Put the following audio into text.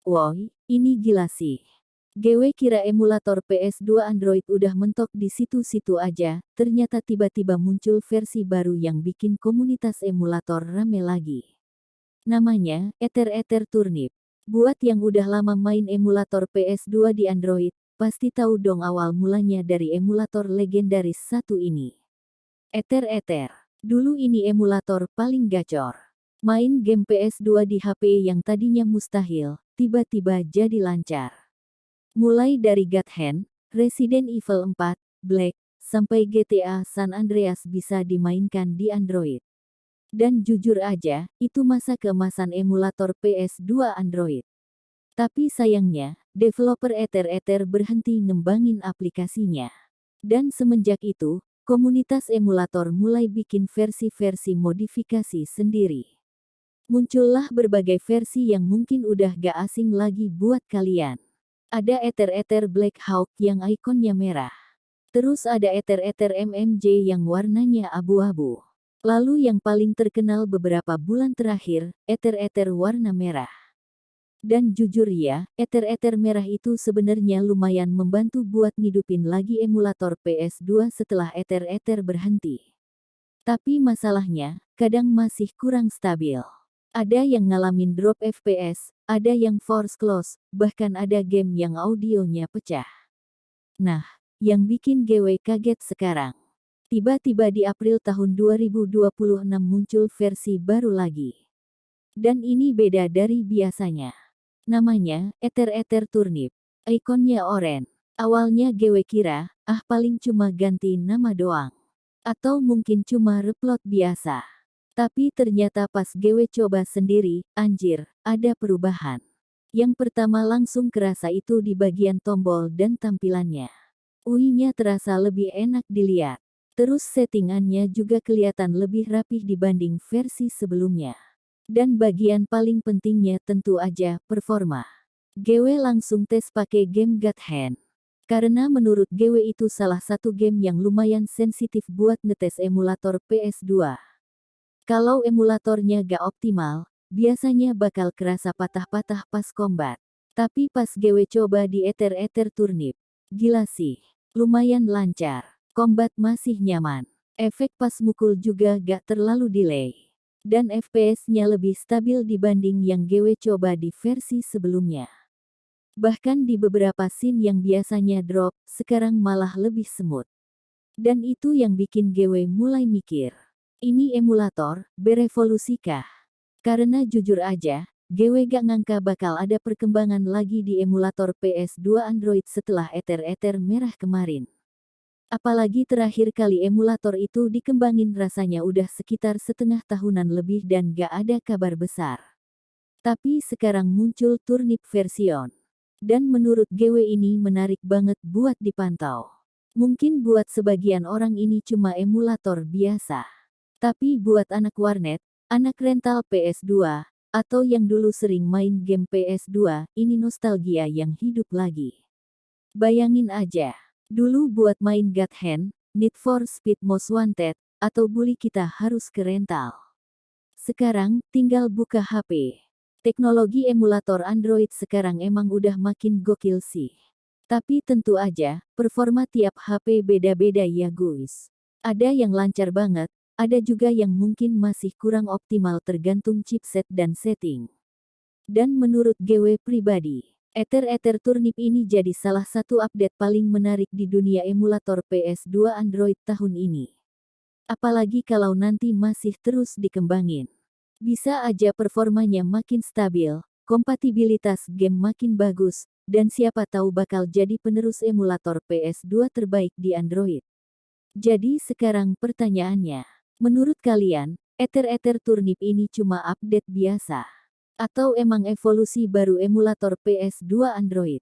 Woi, ini gila sih. Gue kira emulator PS2 Android udah mentok di situ-situ aja, ternyata tiba-tiba muncul versi baru yang bikin komunitas emulator rame lagi. Namanya, Ether Turnip. Buat yang udah lama main emulator PS2 di Android, pasti tahu dong awal mulanya dari emulator legendaris satu ini. Ether. Dulu ini emulator paling gacor. Main game PS2 di HP yang tadinya mustahil, tiba-tiba jadi lancar. Mulai dari God Hand, Resident Evil 4, Black, sampai GTA San Andreas bisa dimainkan di Android. Dan jujur aja, itu masa keemasan emulator PS2 Android. Tapi sayangnya, developer Ether berhenti ngembangin aplikasinya. Dan semenjak itu, komunitas emulator mulai bikin versi-versi modifikasi sendiri. Muncullah berbagai versi yang mungkin udah gak asing lagi buat kalian. Ada Ether Black Hawk yang ikonnya merah. Terus ada Ether MMJ yang warnanya abu-abu. Lalu yang paling terkenal beberapa bulan terakhir, Ether warna merah. Dan jujur ya, Ether merah itu sebenarnya lumayan membantu buat ngidupin lagi emulator PS2 setelah Ether berhenti. Tapi masalahnya, kadang masih kurang stabil. Ada yang ngalamin drop FPS, ada yang force close, bahkan ada game yang audionya pecah. Nah, yang bikin gue kaget sekarang. Tiba-tiba di April tahun 2026 muncul versi baru lagi. Dan ini beda dari biasanya. Namanya, Ether Turnip. Ikonnya oranye. Awalnya gue kira, paling cuma ganti nama doang. Atau mungkin cuma replot biasa. Tapi ternyata pas gue coba sendiri, anjir, ada perubahan. Yang pertama langsung kerasa itu di bagian tombol dan tampilannya. UI-nya terasa lebih enak dilihat. Terus settingannya juga kelihatan lebih rapih dibanding versi sebelumnya. Dan bagian paling pentingnya tentu aja performa. Gue langsung tes pakai game God Hand. Karena menurut gue itu salah satu game yang lumayan sensitif buat ngetes emulator PS2. Kalau emulatornya gak optimal, biasanya bakal kerasa patah-patah pas combat. Tapi pas gue coba di Ether Turnip, gila sih, lumayan lancar. Combat masih nyaman. Efek pas mukul juga gak terlalu delay. Dan FPS-nya lebih stabil dibanding yang gue coba di versi sebelumnya. Bahkan di beberapa scene yang biasanya drop, sekarang malah lebih smooth. Dan itu yang bikin gue mulai mikir. Ini emulator, berevolusi kah? Karena jujur aja, gue gak ngangka bakal ada perkembangan lagi di emulator PS2 Android setelah Ether merah kemarin. Apalagi terakhir kali emulator itu dikembangin rasanya udah sekitar setengah tahunan lebih dan gak ada kabar besar. Tapi sekarang muncul Turnip version. Dan menurut gue ini menarik banget buat dipantau. Mungkin buat sebagian orang ini cuma emulator biasa. Tapi buat anak warnet, anak rental PS2, atau yang dulu sering main game PS2, ini nostalgia yang hidup lagi. Bayangin aja, dulu buat main God Hand, Need for Speed Most Wanted, atau Bully kita harus ke rental. Sekarang, tinggal buka HP. Teknologi emulator Android sekarang emang udah makin gokil sih. Tapi tentu aja, performa tiap HP beda-beda ya guys. Ada yang lancar banget, ada juga yang mungkin masih kurang optimal tergantung chipset dan setting. Dan menurut gue pribadi, Ether Turnip ini jadi salah satu update paling menarik di dunia emulator PS2 Android tahun ini. Apalagi kalau nanti masih terus dikembangin. Bisa aja performanya makin stabil, kompatibilitas game makin bagus, dan siapa tahu bakal jadi penerus emulator PS2 terbaik di Android. Jadi sekarang pertanyaannya, menurut kalian, Ether Turnip ini cuma update biasa? Atau emang evolusi baru emulator PS2 Android?